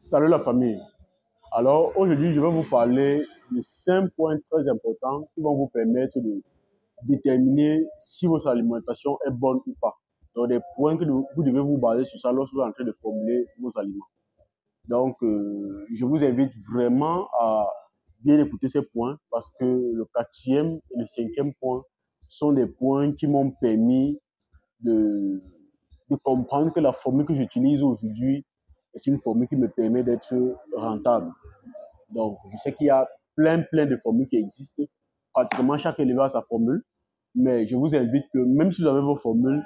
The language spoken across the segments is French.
Salut la famille. Alors aujourd'hui, je vais vous parler de 5 points très importants qui vont vous permettre de déterminer si votre alimentation est bonne ou pas. Donc des points que vous devez vous baser sur ça lorsque vous êtes en train de formuler vos aliments. Donc je vous invite vraiment à bien écouter ces points parce que le 4e et le 5e point sont des points qui m'ont permis de comprendre que la formule que j'utilise aujourd'hui est une formule qui me permet d'être rentable. Donc, je sais qu'il y a plein de formules qui existent. Pratiquement chaque éleveur a sa formule. Mais je vous invite que, même si vous avez vos formules,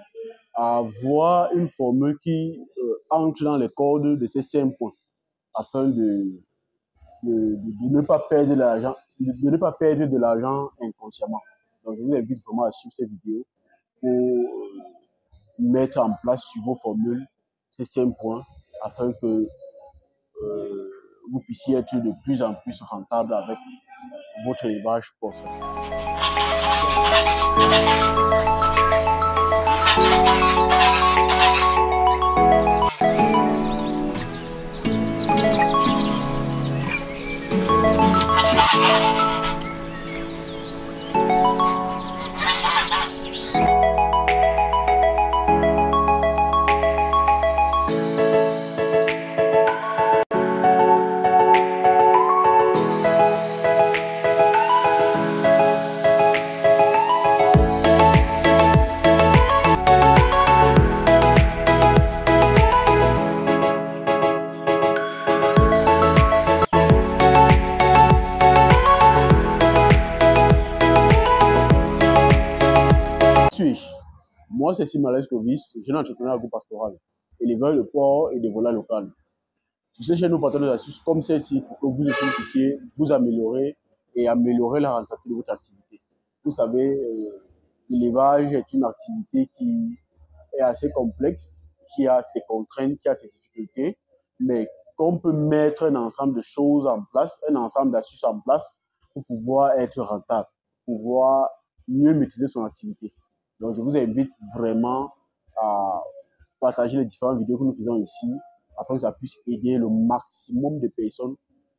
à avoir une formule qui entre dans les cordes de ces 5 points afin de ne pas perdre de l'argent, de ne pas perdre de l'argent inconsciemment. Donc, je vous invite vraiment à suivre cette vidéo pour mettre en place sur vos formules ces 5 points afin que vous puissiez être de plus en plus rentable avec votre élevage porcin. Moi, c'est Simalaise Clovis, jeune entrepreneur à groupe pastoral, éleveur de porc et de volailles locales. Je suis chez nous partons des astuces comme celle-ci pour que vous aussi puissiez vous améliorer et améliorer la rentabilité de votre activité. Vous savez, l'élevage est une activité qui est assez complexe, qui a ses contraintes, qui a ses difficultés, mais qu'on peut mettre un ensemble de choses en place, un ensemble d'astuces en place pour pouvoir être rentable, pour pouvoir mieux maîtriser son activité. Donc, je vous invite vraiment à partager les différentes vidéos que nous faisons ici afin que ça puisse aider le maximum de personnes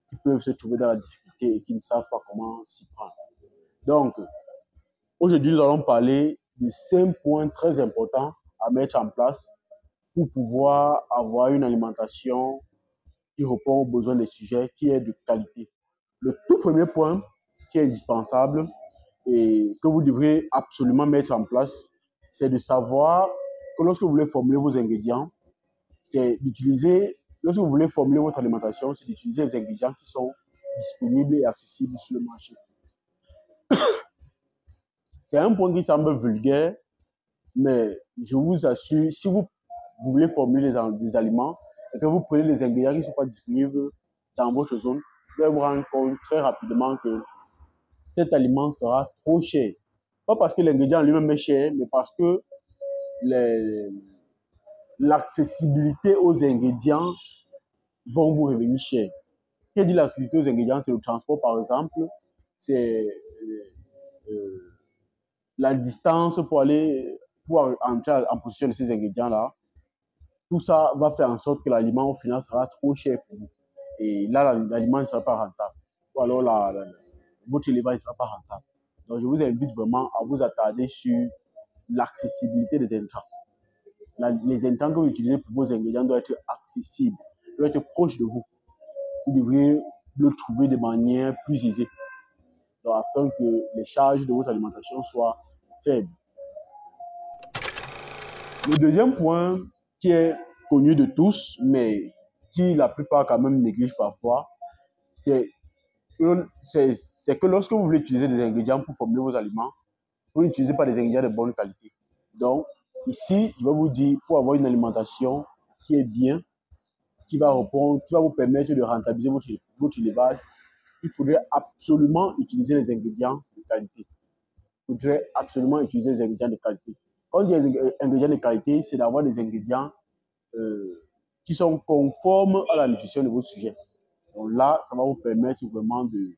qui peuvent se trouver dans la difficulté et qui ne savent pas comment s'y prendre. Donc, aujourd'hui, nous allons parler de 5 points très importants à mettre en place pour pouvoir avoir une alimentation qui répond aux besoins des sujets, qui est de qualité. Le tout premier point qui est indispensable et que vous devrez absolument mettre en place, c'est de savoir que lorsque vous voulez formuler vos ingrédients, c'est d'utiliser, lorsque vous voulez formuler votre alimentation, c'est d'utiliser les ingrédients qui sont disponibles et accessibles sur le marché. C'est un point qui semble vulgaire, mais je vous assure, si vous voulez formuler des aliments et que vous prenez les ingrédients qui ne sont pas disponibles dans votre zone, vous allez vous rendre compte très rapidement que cet aliment sera trop cher. Pas parce que l'ingrédient lui-même est cher, mais parce que l'accessibilité aux ingrédients vont vous revenir cher. Qui dit l'accessibilité aux ingrédients? C'est le transport, par exemple. C'est la distance pour entrer en possession de ces ingrédients-là. Tout ça va faire en sorte que l'aliment, au final, sera trop cher pour vous. Et là, l'aliment ne sera pas rentable. Ou alors, votre élevage ne sera pas rentable. Donc, je vous invite vraiment à vous attarder sur l'accessibilité des intrants. Les intrants que vous utilisez pour vos ingrédients doivent être accessibles, doivent être proches de vous. Vous devriez le trouver de manière plus aisée, donc, afin que les charges de votre alimentation soient faibles. Le deuxième point qui est connu de tous, mais qui la plupart quand même négligent parfois, c'est que lorsque vous voulez utiliser des ingrédients pour formuler vos aliments, vous n'utilisez pas des ingrédients de bonne qualité. Donc, ici, je vais vous dire, pour avoir une alimentation qui est bien, qui va vous permettre de rentabiliser votre élevage, il faudrait absolument utiliser les ingrédients de qualité. Il faudrait absolument utiliser les ingrédients de qualité. Quand on dit ingrédients de qualité, c'est d'avoir des ingrédients qui sont conformes à la nutrition de vos sujets. Donc là, ça va vous permettre vraiment de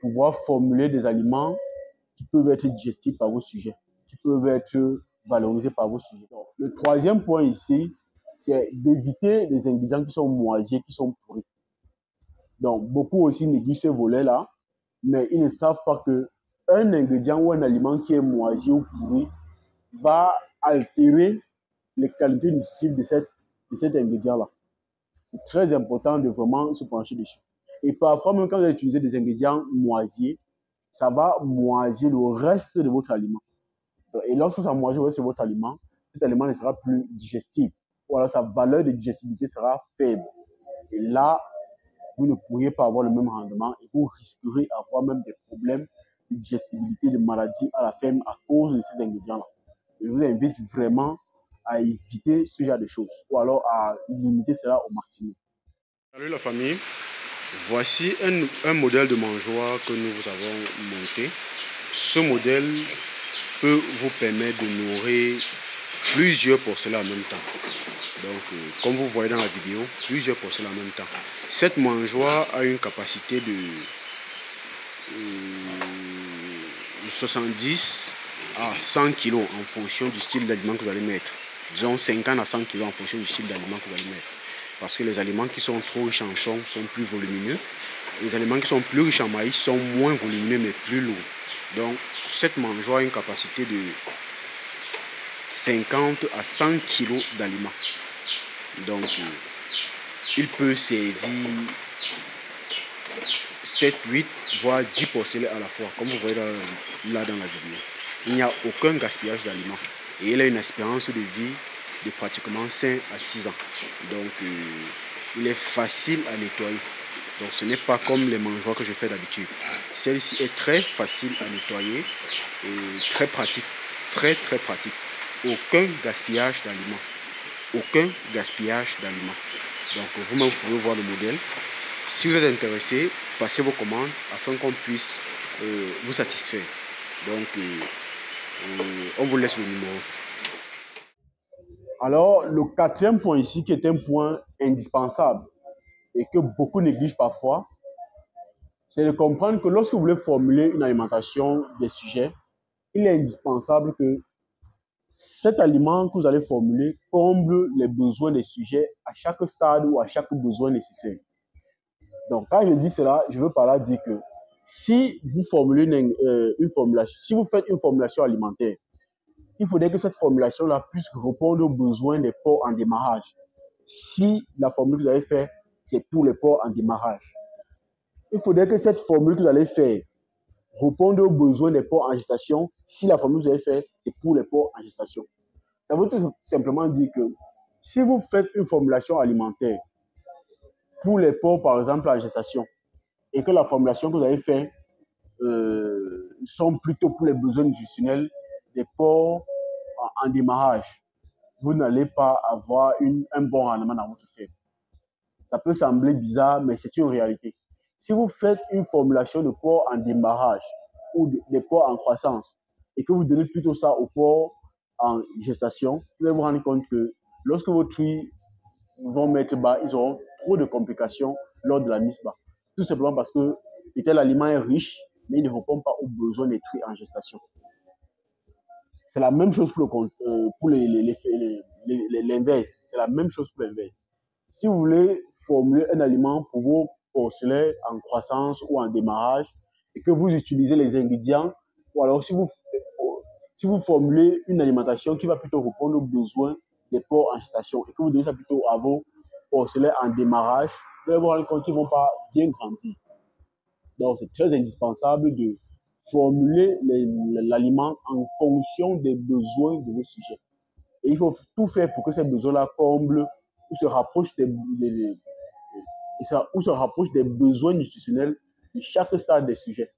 pouvoir formuler des aliments qui peuvent être digestibles par vos sujets, qui peuvent être valorisés par vos sujets. Donc, le troisième point ici, c'est d'éviter les ingrédients qui sont moisis, qui sont pourris. Donc, beaucoup aussi négligent ce volet-là, mais ils ne savent pas que un ingrédient ou un aliment qui est moisi ou pourri va altérer les qualités nutritives de cet ingrédient-là. C'est très important de vraiment se pencher dessus. Et parfois, même quand vous utilisez des ingrédients moisis, ça va moisir le reste de votre aliment. Et lorsque ça moisit le reste de votre aliment, cet aliment ne sera plus digestible. Ou alors sa valeur de digestibilité sera faible. Et là, vous ne pourriez pas avoir le même rendement et vous risquerez d'avoir même des problèmes de digestibilité, de maladies à la fin à cause de ces ingrédients-là. Je vous invite vraiment à éviter ce genre de choses ou alors à limiter cela au maximum. Salut la famille, voici un modèle de mangeoire que nous vous avons monté. Ce modèle peut vous permettre de nourrir plusieurs portions en même temps. Donc, comme vous voyez dans la vidéo, plusieurs portions en même temps. Cette mangeoire a une capacité de 70 à 100 kg en fonction du style d'aliment que vous allez mettre. Disons 50 à 100 kg en fonction du style d'aliment que vous allez mettre. Parce que les aliments qui sont trop riches en son sont plus volumineux. Les aliments qui sont plus riches en maïs sont moins volumineux mais plus lourds. Donc, cette mangeoire a une capacité de 50 à 100 kg d'aliments. Donc, il peut servir 7, 8, voire 10 portions à la fois, comme vous voyez là dans la vidéo. Il n'y a aucun gaspillage d'aliments. Et il a une espérance de vie de pratiquement 5 à 6 ans. Donc, il est facile à nettoyer. Donc, ce n'est pas comme les mangeoires que je fais d'habitude. Celle-ci est très facile à nettoyer et très pratique. Très, très pratique. Aucun gaspillage d'aliments. Aucun gaspillage d'aliments. Donc, vous-même, vous pouvez voir le modèle. Si vous êtes intéressé, passez vos commandes afin qu'on puisse vous satisfaire. Donc, on vous laisse le numéro. Alors, le quatrième point ici, qui est un point indispensable et que beaucoup négligent parfois, c'est de comprendre que lorsque vous voulez formuler une alimentation des sujets, il est indispensable que cet aliment que vous allez formuler comble les besoins des sujets à chaque stade ou à chaque besoin nécessaire. Donc, quand je dis cela, je veux par là dire que si vous formulez une formulation, si vous faites une formulation alimentaire, il faudrait que cette formulation-là puisse répondre aux besoins des porcs en démarrage. Si la formule que vous allez faire, c'est pour les porcs en démarrage. Il faudrait que cette formule que vous allez faire réponde aux besoins des porcs en gestation. Si la formule que vous allez faire, c'est pour les porcs en gestation. Ça veut tout simplement dire que si vous faites une formulation alimentaire pour les porcs, par exemple, en gestation, et que la formulation que vous avez faite sont plutôt pour les besoins nutritionnels des porcs en démarrage, vous n'allez pas avoir un bon rendement dans votre ferme. Ça peut sembler bizarre, mais c'est une réalité. Si vous faites une formulation de porc en démarrage ou des porcs en croissance et que vous donnez plutôt ça aux porcs en gestation, vous allez vous rendre compte que lorsque vos truies vont mettre bas, ils auront trop de complications lors de la mise bas. Tout simplement parce que peut-être l'aliment est riche, mais il ne répond pas aux besoins des truies en gestation. C'est la même chose pour l'inverse. C'est la même chose pour l'inverse. Si vous voulez formuler un aliment pour vos porcelets en croissance ou en démarrage et que vous utilisez les ingrédients, ou alors si vous formulez une alimentation qui va plutôt répondre aux besoins des porcs en gestation et que vous donnez ça plutôt à vos porcelets en démarrage, vous allez vous rendre compte qu'ils ne vont pas bien grandir. Donc, c'est très indispensable de formuler l'aliment en fonction des besoins de vos sujets. Et il faut tout faire pour que ces besoins-là comblent ou se rapprochent des besoins nutritionnels de chaque stade des sujets.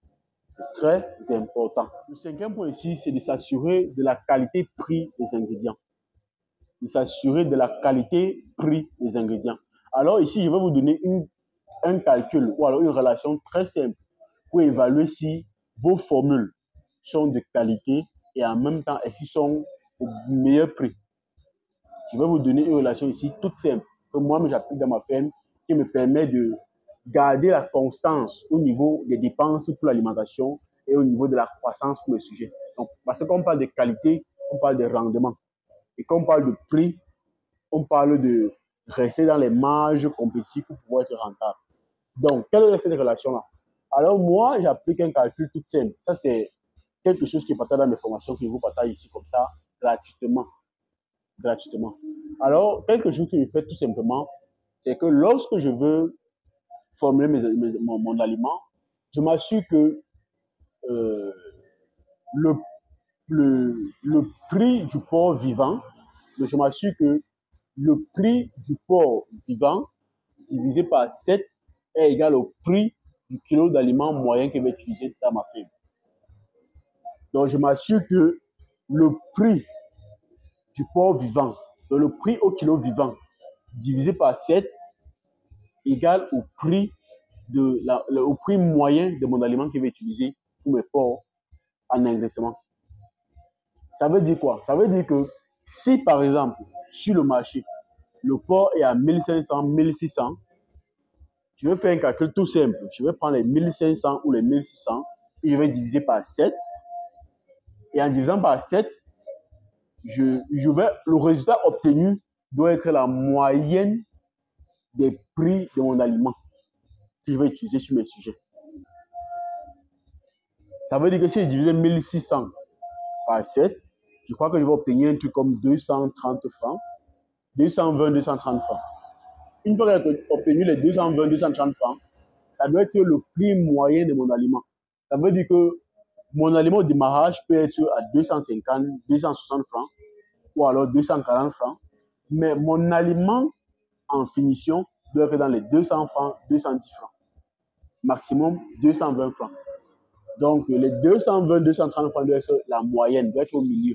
C'est très important. Le cinquième point ici, c'est de s'assurer de la qualité-prix des ingrédients. De s'assurer de la qualité-prix des ingrédients. Alors ici, je vais vous donner un calcul ou alors une relation très simple pour évaluer si vos formules sont de qualité et en même temps, est-ce qu'ils sont au meilleur prix. Je vais vous donner une relation ici toute simple que moi, j'applique dans ma ferme qui me permet de garder la constance au niveau des dépenses pour l'alimentation et au niveau de la croissance pour le sujet. Donc, parce qu'on parle de qualité, on parle de rendement. Et quand on parle de prix, on parle de rester dans les marges compétitives pour pouvoir être rentable. Donc, quelle est cette relation-là? Alors, moi, j'applique un calcul tout simple. Ça, c'est quelque chose qui est partagé dans mes formations, que je vous partage ici comme ça, gratuitement. Gratuitement. Alors, quelque chose que je fais tout simplement, c'est que lorsque je veux formuler mon aliment, je m'assure que euh, le, le prix du porc vivant, je m'assure que le prix du porc vivant divisé par 7 est égal au prix du kilo d'aliments moyen que je vais utiliser dans ma ferme. Donc, je m'assure que le prix du porc vivant, donc le prix au kilo vivant divisé par 7 égale au prix, au prix moyen de mon aliment que je vais utiliser pour mes porcs en engraissement. Ça veut dire quoi? Ça veut dire que si, par exemple, sur le marché, le porc est à 1500, 1600, je vais faire un calcul tout simple. Je vais prendre les 1500 ou les 1600 et je vais diviser par 7. Et en divisant par 7, le résultat obtenu doit être la moyenne des prix de mon aliment que je vais utiliser sur mes sujets. Ça veut dire que si je divise 1600 par 7, je crois que je vais obtenir un truc comme 230 francs, 220, 230 francs. Une fois que j'ai obtenu les 220, 230 francs, ça doit être le prix moyen de mon aliment. Ça veut dire que mon aliment au démarrage peut être à 250, 260 francs ou alors 240 francs. Mais mon aliment en finition doit être dans les 200 francs, 210 francs. Maximum 220 francs. Donc, les 220, 230 francs doivent être la moyenne, doivent être au milieu.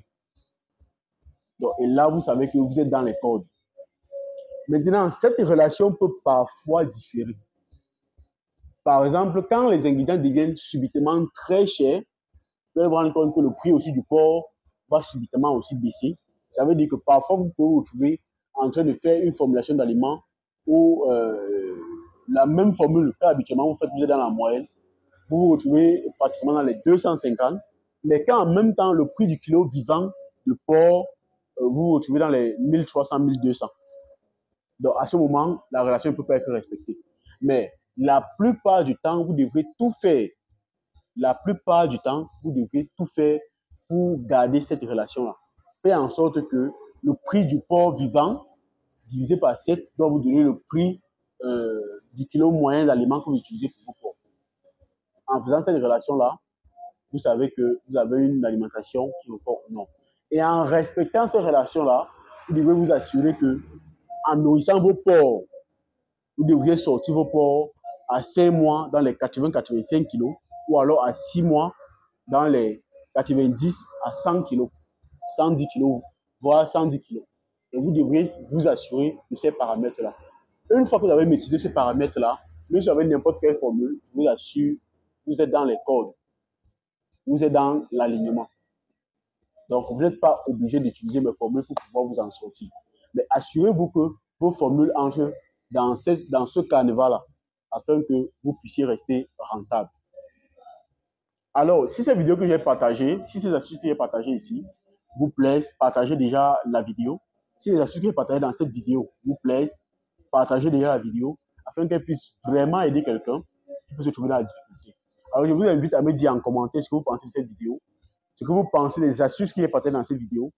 Donc, et là, vous savez que vous êtes dans les cordes. Maintenant, cette relation peut parfois différer. Par exemple, quand les ingrédients deviennent subitement très chers, vous allez vous rendre compte que le prix aussi du porc va subitement aussi baisser. Ça veut dire que parfois, vous pouvez vous retrouver en train de faire une formulation d'aliments où la même formule qu'habituellement vous faites, vous êtes dans la moyenne, vous vous retrouvez pratiquement dans les 250, mais quand en même temps le prix du kilo vivant de porc, vous vous retrouvez dans les 1300, 1200. Donc à ce moment, la relation ne peut pas être respectée. Mais la plupart du temps, vous devrez tout faire. La plupart du temps, vous devrez tout faire pour garder cette relation-là. Faire en sorte que le prix du porc vivant divisé par 7 doit vous donner le prix du kilo moyen d'aliments que vous utilisez pour vos porcs. En faisant cette relation-là, vous savez que vous avez une alimentation qui vous porte non. Et en respectant ces relations-là, vous devez vous assurer que en nourrissant vos porcs, vous devriez sortir vos porcs à 5 mois dans les 80-85 kilos ou alors à 6 mois dans les 90 à 100 kilos, 110 kilos, voire 110 kilos. Et vous devriez vous assurer de ces paramètres-là. Une fois que vous avez maîtrisé ces paramètres-là, même si vous avez n'importe quelle formule, je vous assure, vous êtes dans les codes. Vous êtes dans l'alignement. Donc, vous n'êtes pas obligé d'utiliser mes formules pour pouvoir vous en sortir. Mais assurez-vous que vos formules entrent dans ce carnaval-là, afin que vous puissiez rester rentable. Alors, si ces vidéos que j'ai partagées, si ces astuces que j'ai partagées ici vous plaisent, partagez déjà la vidéo. Si les astuces que j'ai partagées dans cette vidéo vous plaisent, partagez déjà la vidéo, afin qu'elle puisse vraiment aider quelqu'un qui peut se trouver dans la difficulté. Alors, je vous invite à me dire en commentaire ce que vous pensez de cette vidéo, ce que vous pensez des astuces qui est partagées dans cette vidéo,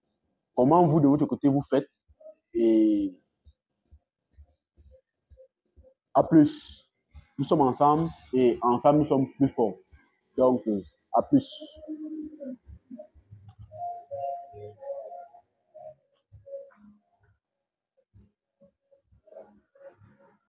comment vous, de votre côté, vous faites. Et à plus. Nous sommes ensemble et ensemble, nous sommes plus forts. Donc, à plus.